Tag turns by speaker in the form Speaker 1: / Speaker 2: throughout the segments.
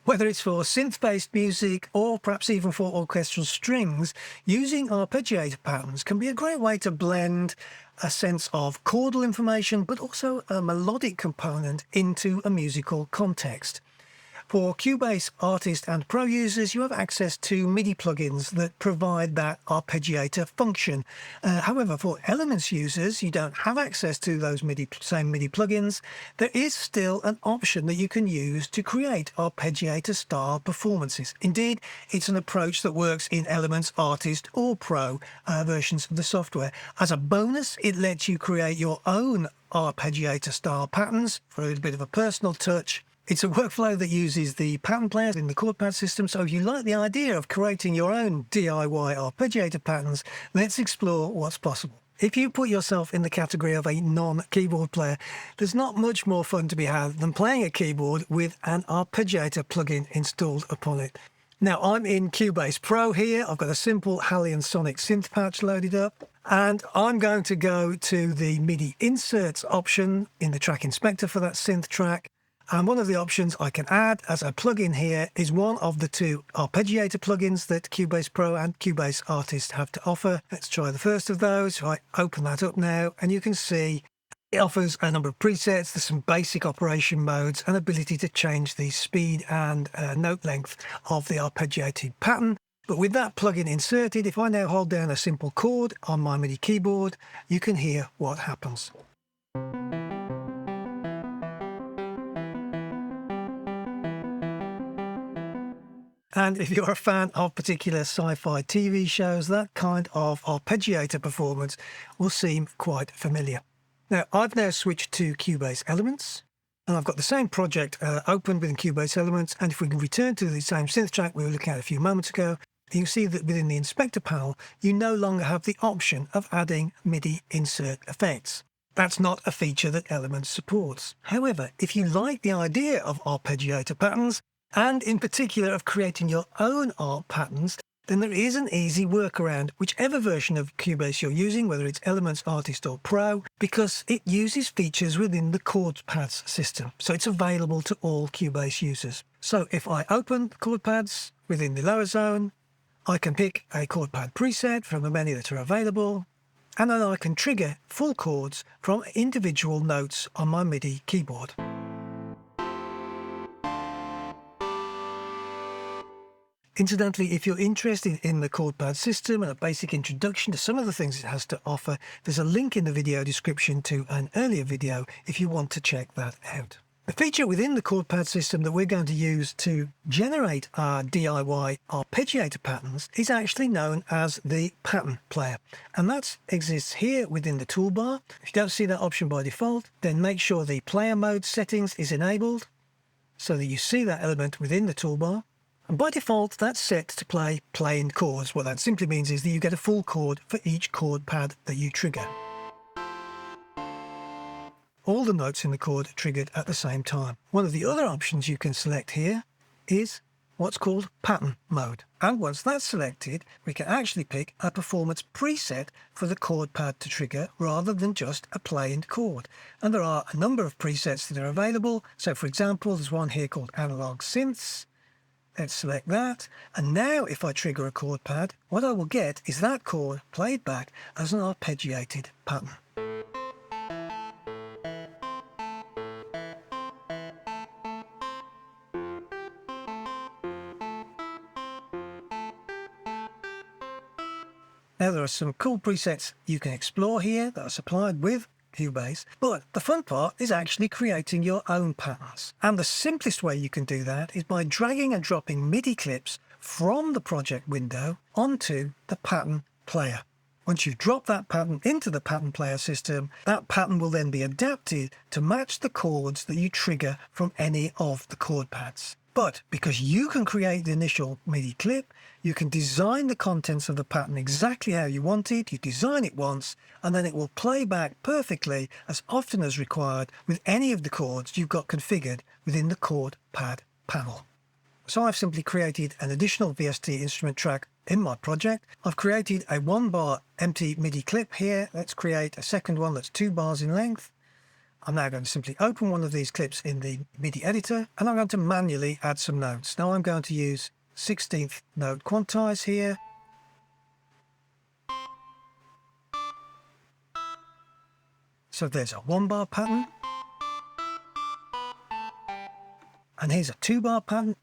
Speaker 1: Whether it's for synth-based music or perhaps even for orchestral strings, using arpeggiator patterns can be a great way to blend a sense of chordal information but also a melodic component into a musical context. For Cubase artist and pro users, you have access to MIDI plugins that provide that arpeggiator function. However, for Elements users, you don't have access to those same MIDI plugins. There is still an option that you can use to create arpeggiator-style performances. Indeed, it's an approach that works in Elements artist or pro versions of the software. As a bonus, it lets you create your own arpeggiator-style patterns for a little bit of a personal touch. It's a workflow that uses the pattern player in the chord pad system, so if you like the idea of creating your own DIY arpeggiator patterns, let's explore what's possible. If you put yourself in the category of a non-keyboard player, there's not much more fun to be had than playing a keyboard with an arpeggiator plugin installed upon it. Now, I'm in Cubase Pro here. I've got a simple Halion Sonic synth patch loaded up, and I'm going to go to the MIDI inserts option in the track inspector for that synth track. And one of the options I can add as a plugin here is one of the two arpeggiator plugins that Cubase Pro and Cubase Artist have to offer. Let's try the first of those. I open that up now, and you can see it offers a number of presets. There's some basic operation modes and ability to change the speed and note length of the arpeggiated pattern. But with that plugin inserted, if I now hold down a simple chord on my MIDI keyboard, you can hear what happens. And if you're a fan of particular sci-fi TV shows, that kind of arpeggiator performance will seem quite familiar. Now, I've now switched to Cubase Elements, and I've got the same project open within Cubase Elements. And if we can return to the same synth track we were looking at a few moments ago, you can see that within the inspector panel, you no longer have the option of adding MIDI insert effects. That's not a feature that Elements supports. However, if you like the idea of arpeggiator patterns, and in particular of creating your own art patterns, then there is an easy workaround, whichever version of Cubase you're using, whether it's Elements, Artist or Pro, because it uses features within the Chord Pads system. So it's available to all Cubase users. So if I open the chord pads within the lower zone, I can pick a chord pad preset from the many that are available, and then I can trigger full chords from individual notes on my MIDI keyboard. Incidentally, if you're interested in the chord pad system and a basic introduction to some of the things it has to offer, there's a link in the video description to an earlier video if you want to check that out. The feature within the chord pad system that we're going to use to generate our DIY arpeggiator patterns is actually known as the pattern player. And that exists here within the toolbar. If you don't see that option by default, then make sure the player mode settings is enabled so that you see that element within the toolbar. And by default, that's set to play plain chords. What that simply means is that you get a full chord for each chord pad that you trigger. All the notes in the chord are triggered at the same time. One of the other options you can select here is what's called pattern mode. And once that's selected, we can actually pick a performance preset for the chord pad to trigger rather than just a plain chord. And there are a number of presets that are available. So for example, there's one here called Analog Synths. Let's select that, and now if I trigger a chord pad, what I will get is that chord played back as an arpeggiated pattern. Now there are some cool presets you can explore here that are supplied with Cubase, but the fun part is actually creating your own patterns. And the simplest way you can do that is by dragging and dropping MIDI clips from the project window onto the pattern player. Once you drop that pattern into the pattern player system, that pattern will then be adapted to match the chords that you trigger from any of the chord pads. But because you can create the initial MIDI clip, you can design the contents of the pattern exactly how you want it. You design it once, and then it will play back perfectly as often as required with any of the chords you've got configured within the chord pad panel. So I've simply created an additional VST instrument track in my project. I've created a 1 bar empty MIDI clip here. Let's create a second one that's 2 bars in length. I'm now going to simply open one of these clips in the MIDI editor, and I'm going to manually add some notes. Now I'm going to use 16th note quantize here. So there's a 1-bar pattern. And here's a 2-bar pattern.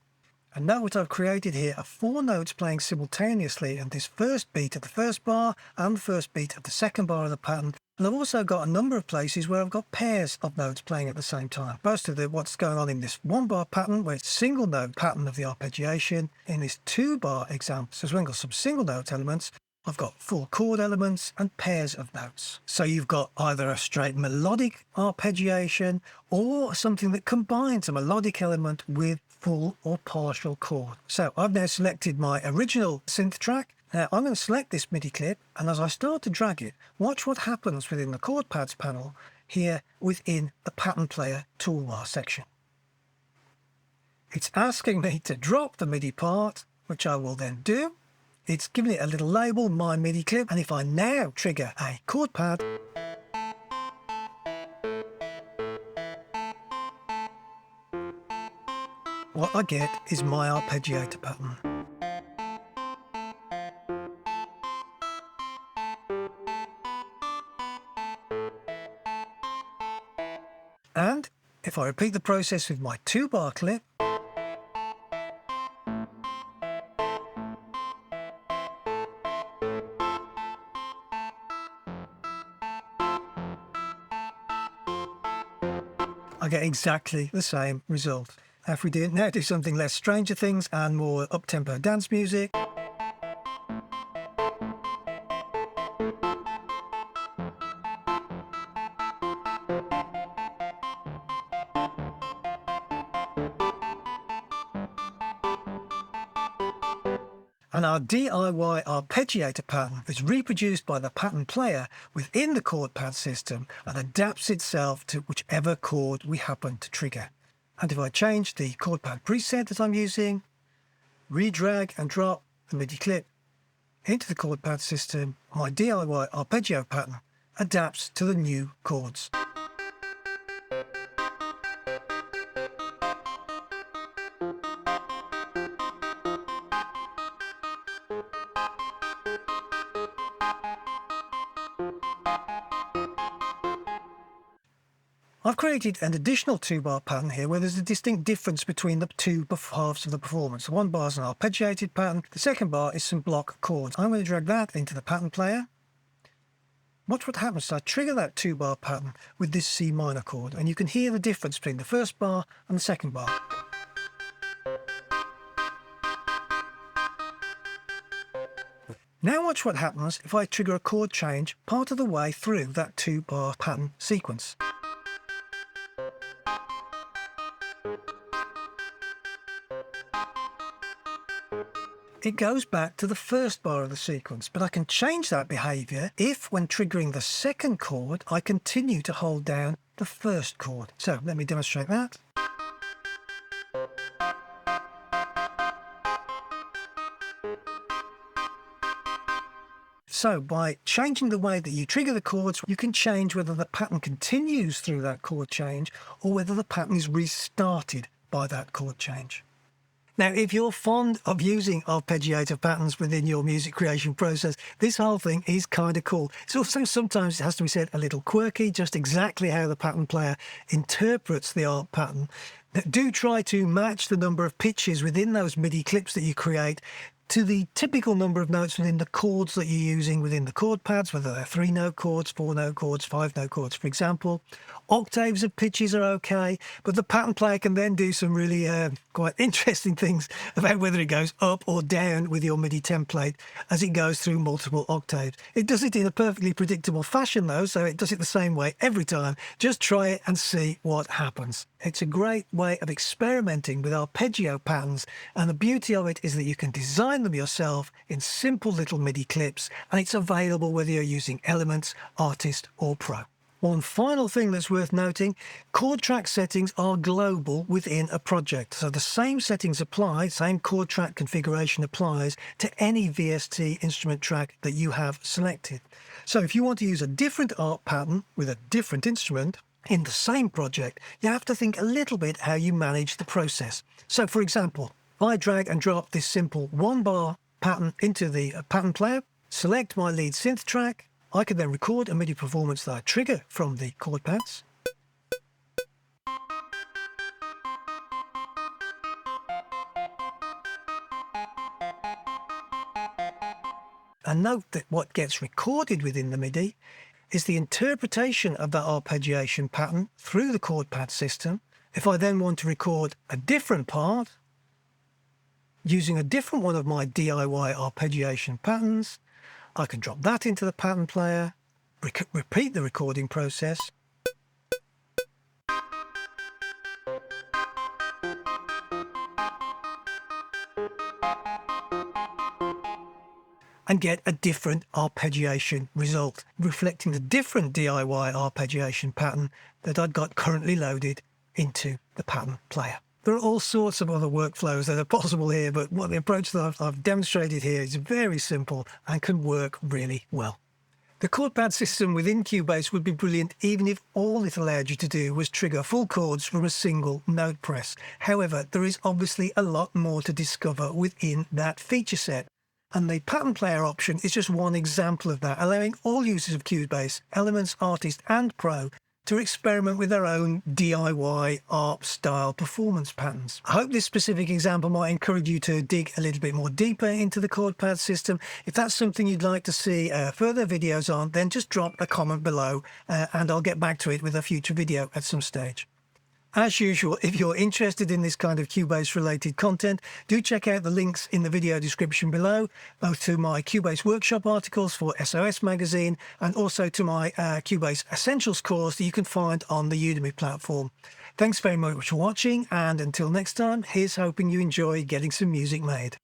Speaker 1: And now what I've created here are 4 notes playing simultaneously in this first beat of the first bar and the first beat of the second bar of the pattern. And I've also got a number of places where I've got pairs of notes playing at the same time. Most of what's going on in this 1-bar pattern, where it's single note pattern of the arpeggiation, in this 2-bar example, so we've got some single note elements, I've got full chord elements and pairs of notes. So you've got either a straight melodic arpeggiation or something that combines a melodic element with full or partial chord. So I've now selected my original synth track. Now I'm going to select this MIDI clip, and as I start to drag it, watch what happens within the Chord Pads panel here within the Pattern Player toolbar section. It's asking me to drop the MIDI part, which I will then do. It's giving it a little label, my MIDI clip, and if I now trigger a chord pad, what I get is my arpeggiator pattern. And if I repeat the process with my 2-bar clip, I get exactly the same result. If we now do something less Stranger Things and more up-tempo dance music. And our DIY arpeggiator pattern is reproduced by the pattern player within the chord pad system and adapts itself to whichever chord we happen to trigger. And if I change the chord pad preset that I'm using, re-drag and drop the MIDI clip into the chord pad system, my DIY arpeggio pattern adapts to the new chords. I've created an additional 2-bar pattern here where there's a distinct difference between the 2 halves of the performance. The 1 bar is an arpeggiated pattern, the 2nd bar is some block chords. I'm going to drag that into the pattern player. Watch what happens. So I trigger that 2-bar pattern with this C minor chord, and you can hear the difference between the 1st bar and the 2nd bar. Now watch what happens if I trigger a chord change part of the way through that 2-bar pattern sequence. It goes back to the 1st bar of the sequence, but I can change that behaviour if, when triggering the 2nd chord, I continue to hold down the 1st chord. So let me demonstrate that. So by changing the way that you trigger the chords, you can change whether the pattern continues through that chord change or whether the pattern is restarted by that chord change. Now, if you're fond of using arpeggiator patterns within your music creation process, this whole thing is kind of cool. It's also sometimes, it has to be said, a little quirky, just exactly how the pattern player interprets the arp pattern. Now, do try to match the number of pitches within those MIDI clips that you create to the typical number of notes within the chords that you're using within the chord pads, whether they're 3-note chords, 4-note chords, 5-note chords, for example. Octaves of pitches are okay, but the pattern player can then do some really quite interesting things about whether it goes up or down with your MIDI template as it goes through multiple octaves. It does it in a perfectly predictable fashion though, so it does it the same way every time. Just try it and see what happens. It's a great way of experimenting with arpeggio patterns, and the beauty of it is that you can design them yourself in simple little MIDI clips, and it's available whether you're using Elements, Artist or Pro. One final thing that's worth noting, chord track settings are global within a project. So the same settings apply, same chord track configuration applies to any VST instrument track that you have selected. So if you want to use a different arp pattern with a different instrument, in the same project, you have to think a little bit how you manage the process. So for example, if I drag and drop this simple 1-bar pattern into the pattern player, select my lead synth track, I can then record a MIDI performance that I trigger from the chord pads. And note that what gets recorded within the MIDI is the interpretation of that arpeggiation pattern through the chord pad system. If I then want to record a different part, using a different one of my DIY arpeggiation patterns, I can drop that into the pattern player, repeat the recording process, and get a different arpeggiation result, reflecting the different DIY arpeggiation pattern that I've got currently loaded into the pattern player. There are all sorts of other workflows that are possible here, but the approach that I've demonstrated here is very simple and can work really well. The chord pad system within Cubase would be brilliant even if all it allowed you to do was trigger full chords from a single note press. However, there is obviously a lot more to discover within that feature set. And the pattern player option is just one example of that, allowing all users of Cubase, Elements, Artist and Pro, to experiment with their own DIY ARP style performance patterns. I hope this specific example might encourage you to dig a little bit more deeper into the chord pad system. If that's something you'd like to see further videos on, then just drop a comment below and I'll get back to it with a future video at some stage. As usual, if you're interested in this kind of Cubase related content, do check out the links in the video description below, both to my Cubase workshop articles for SOS magazine and also to my Cubase Essentials course that you can find on the Udemy platform. Thanks very much for watching, and until next time, here's hoping you enjoy getting some music made.